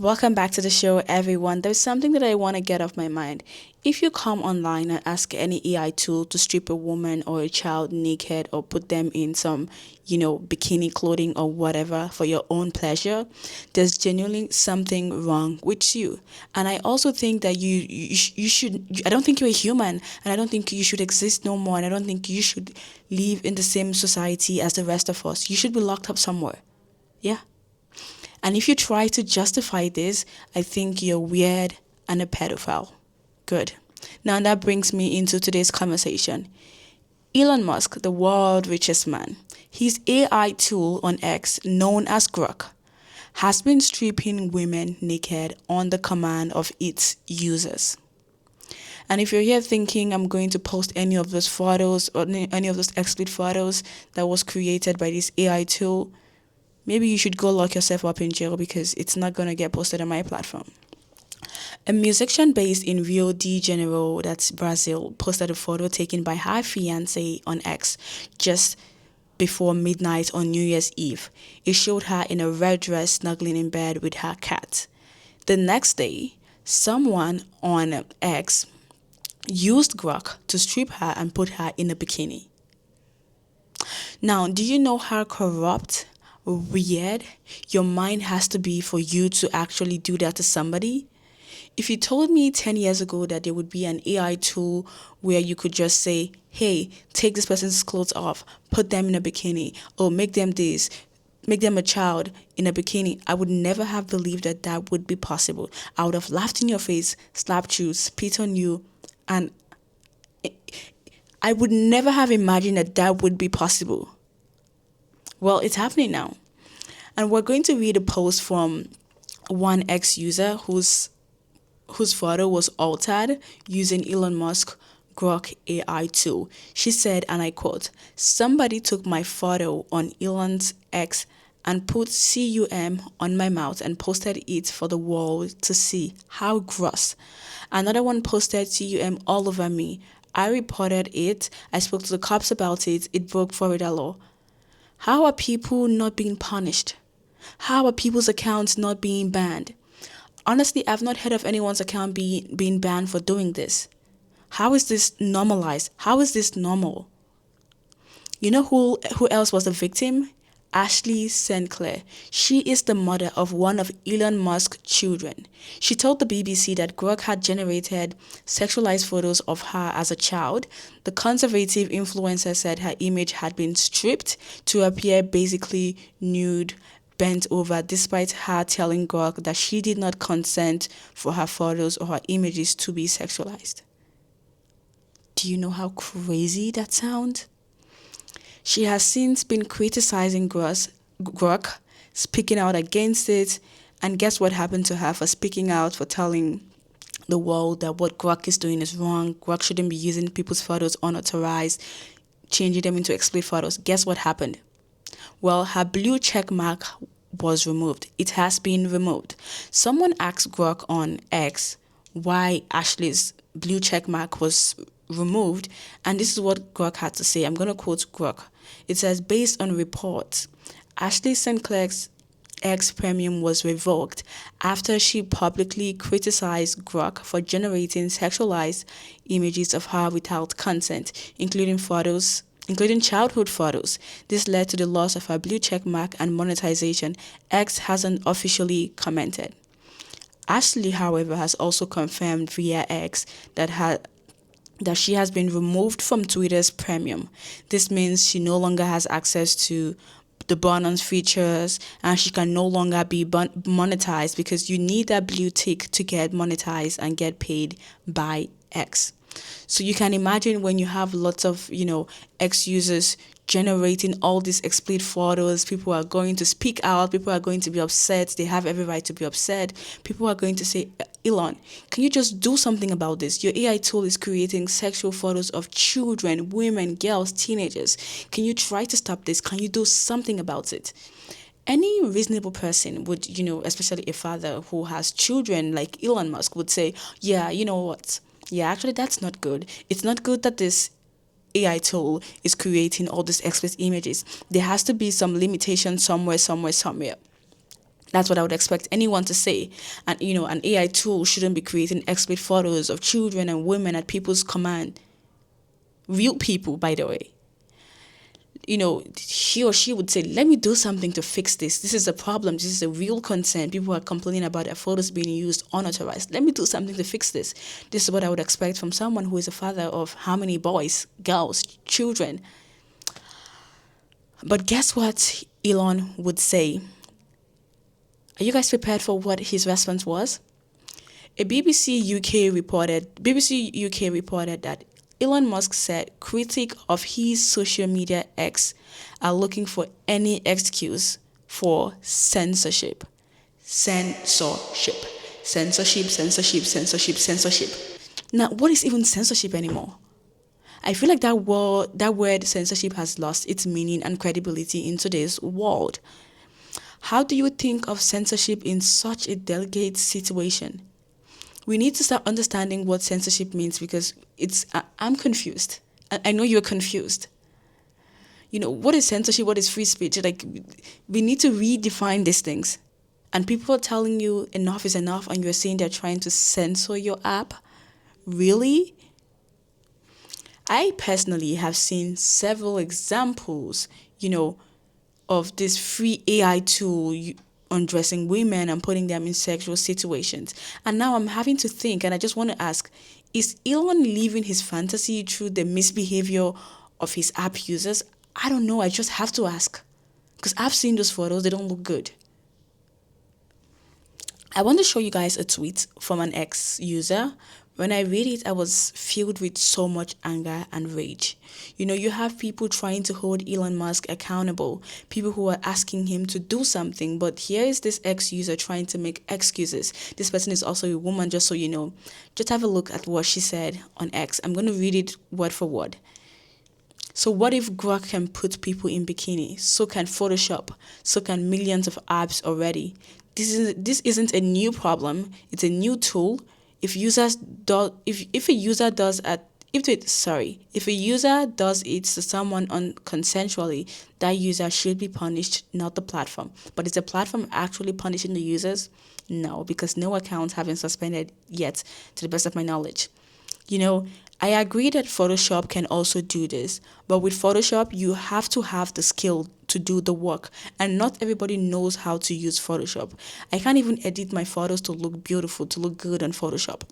Welcome back to the show, everyone. There's something that I want to get off my mind. If you come online and ask any AI tool to strip a woman or a child naked or put them in some, bikini clothing or whatever for your own pleasure, there's genuinely something wrong with you. And I also think that you should, I don't think you're a human, and I don't think you should exist no more, and I don't think you should live in the same society as the rest of us. You should be locked up somewhere. Yeah. And if you try to justify this, I think you're weird and a pedophile. Good. Now that brings me into today's conversation. Elon Musk, the world richest man, his AI tool on X, known as Grok, has been stripping women naked on the command of its users. And if you're here thinking I'm going to post any of those photos or any of those explicit photos that was created by this AI tool, maybe you should go lock yourself up in jail because it's not going to get posted on my platform. A musician based in Rio de Janeiro, that's Brazil, posted a photo taken by her fiancé on X just before midnight on New Year's Eve. It showed her in a red dress snuggling in bed with her cat. The next day, someone on X used Grok to strip her and put her in a bikini. Now, do you know how corrupt, weird your mind has to be for you to actually do that to somebody? If you told me 10 years ago that there would be an AI tool where you could just say, hey, take this person's clothes off, put them in a bikini, or make them this, make them a child in a bikini, I would never have believed that that would be possible. I would have laughed in your face, slapped you, spit on you, and I would never have imagined that that would be possible. Well, it's happening now. And we're going to read a post from one ex user whose photo was altered using Elon Musk Grok AI tool. She said, and I quote, "Somebody took my photo on Elon's X and put CUM on my mouth and posted it for the world to see. How gross. Another one posted CUM all over me. I reported it. I spoke to the cops about it. It broke Florida law. How are people not being punished? How are people's accounts not being banned? Honestly, I've not heard of anyone's account being banned for doing this. How is this normalized? How is this normal?" You know who else was the victim? Ashley Sinclair. She is the mother of one of Elon Musk's children. She told the BBC that Grok had generated sexualized photos of her as a child. The conservative influencer said her image had been stripped to appear basically nude, bent over, despite her telling Grok that she did not consent for her photos or her images to be sexualized. Do you know how crazy that sounds? She has since been criticizing Grok, speaking out against it, and guess what happened to her for speaking out, for telling the world that what Grok is doing is wrong. Grok shouldn't be using people's photos unauthorized, changing them into explicit photos. Guess what happened? Well, her blue check mark was removed. It has been removed. Someone asked Grok on X why Ashley's blue check mark was removed, and this is what Grok had to say. I'm going to quote Grok. It says, "Based on reports, Ashley Sinclair's X Premium was revoked after she publicly criticized Grok for generating sexualized images of her without consent, including childhood photos. This led to the loss of her blue check mark and monetization. X hasn't officially commented." Ashley, however, has also confirmed via X that she has been removed from Twitter's Premium. This means she no longer has access to the bonus features, and she can no longer be monetized because you need that blue tick to get monetized and get paid by X. So you can imagine when you have lots of, X users generating all these explicit photos, people are going to speak out, people are going to be upset, they have every right to be upset. People are going to say, "Elon, can you just do something about this? Your AI tool is creating sexual photos of children, women, girls, teenagers. Can you try to stop this? Can you do something about it?" Any reasonable person would, especially a father who has children like Elon Musk would say, "Yeah, you know what? Yeah, actually, that's not good. It's not good that this AI tool is creating all these explicit images. There has to be some limitation somewhere. That's what I would expect anyone to say. And an AI tool shouldn't be creating explicit photos of children and women at people's command. Real people, by the way. He or she would say, let me do something to fix this. This is a problem. This is a real concern. People are complaining about their photos being used unauthorized. Let me do something to fix this. This is what I would expect from someone who is a father of how many boys, girls, children. But guess what Elon would say? Are you guys prepared for what his response was? BBC UK reported that Elon Musk said critics of his social media X are looking for any excuse for censorship. Censorship. Censorship, censorship, censorship, censorship. Now, what is even censorship anymore? I feel like that word censorship has lost its meaning and credibility in today's world. How do you think of censorship in such a delicate situation? We need to start understanding what censorship means, because I'm confused. I know you're confused. What is censorship? What is free speech? Like, we need to redefine these things. And people are telling you enough is enough, and you're saying they're trying to censor your app? Really? I personally have seen several examples, of this free AI tool undressing women and putting them in sexual situations. And now I'm having to think, and I just want to ask, is Elon living his fantasy through the misbehavior of his app users? I don't know. I just have to ask, because I've seen those photos. They don't look good. I want to show you guys a tweet from an ex-user. When I read it, I was filled with so much anger and rage. You have people trying to hold Elon Musk accountable, people who are asking him to do something, but here is this ex-user trying to make excuses. This person is also a woman, just so you know. Just have a look at what she said on X. I'm going to read it word for word. So what if Grok can put people in bikini? So can Photoshop. So can millions of apps already. This isn't a new problem. It's a new tool. If a user does it to someone unconsensually, that user should be punished, not the platform. But is the platform actually punishing the users? No, because no accounts have been suspended yet, to the best of my knowledge. I agree that Photoshop can also do this, but with Photoshop, you have to have the skill to do the work, and not everybody knows how to use Photoshop. I can't even edit my photos to look beautiful, to look good on Photoshop.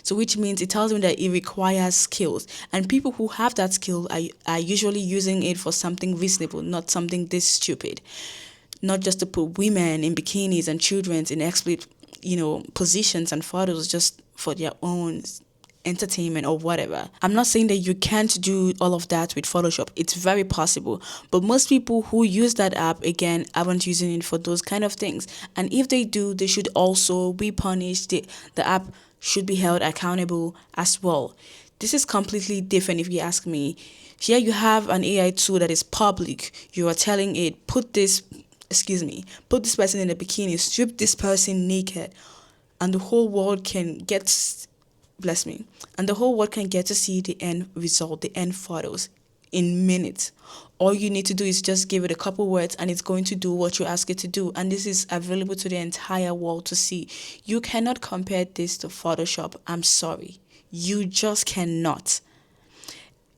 So which means it tells me that it requires skills, and people who have that skill are usually using it for something reasonable, not something this stupid. Not just to put women in bikinis and children in explicit, positions and photos just for their own entertainment or whatever. I'm not saying that you can't do all of that with Photoshop. It's very possible. But most people who use that app, again, aren't using it for those kind of things. And if they do, they should also be punished. The app should be held accountable as well. This is completely different if you ask me. Here you have an AI tool that is public. You are telling it, put this person in a bikini, strip this person naked, and the whole world can get to see the end result, the end photos in minutes. All you need to do is just give it a couple words, and it's going to do what you ask it to do. And this is available to the entire world to see. You cannot compare this to Photoshop. I'm sorry. You just cannot.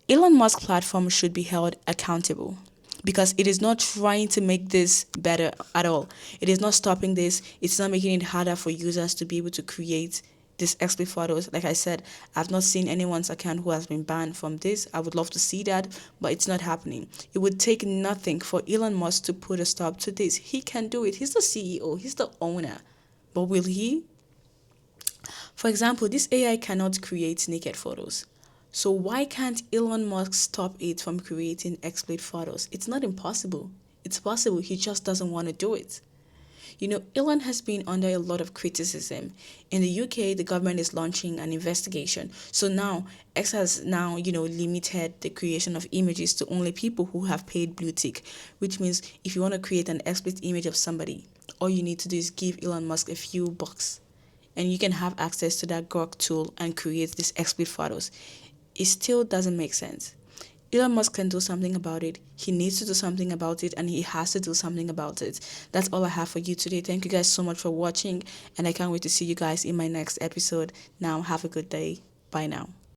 Elon Musk platform should be held accountable, because it is not trying to make this better at all. It is not stopping this. It's not making it harder for users to be able to create these explicit photos. Like I said, I've not seen anyone's account who has been banned from this. I would love to see that, but it's not happening. It would take nothing for Elon Musk to put a stop to this. He can do it. He's the CEO. He's the owner. But will he? For example, this AI cannot create naked photos. So why can't Elon Musk stop it from creating explicit photos? It's not impossible. It's possible. He just doesn't want to do it. Elon has been under a lot of criticism. In the UK, the government is launching an investigation. So now, X has limited the creation of images to only people who have paid blue tick, which means if you want to create an explicit image of somebody, all you need to do is give Elon Musk a few bucks, and you can have access to that Grok tool and create these explicit photos. It still doesn't make sense. Elon Musk can do something about it. He needs to do something about it, and he has to do something about it. That's all I have for you today. Thank you guys so much for watching, and I can't wait to see you guys in my next episode. Now, have a good day. Bye now.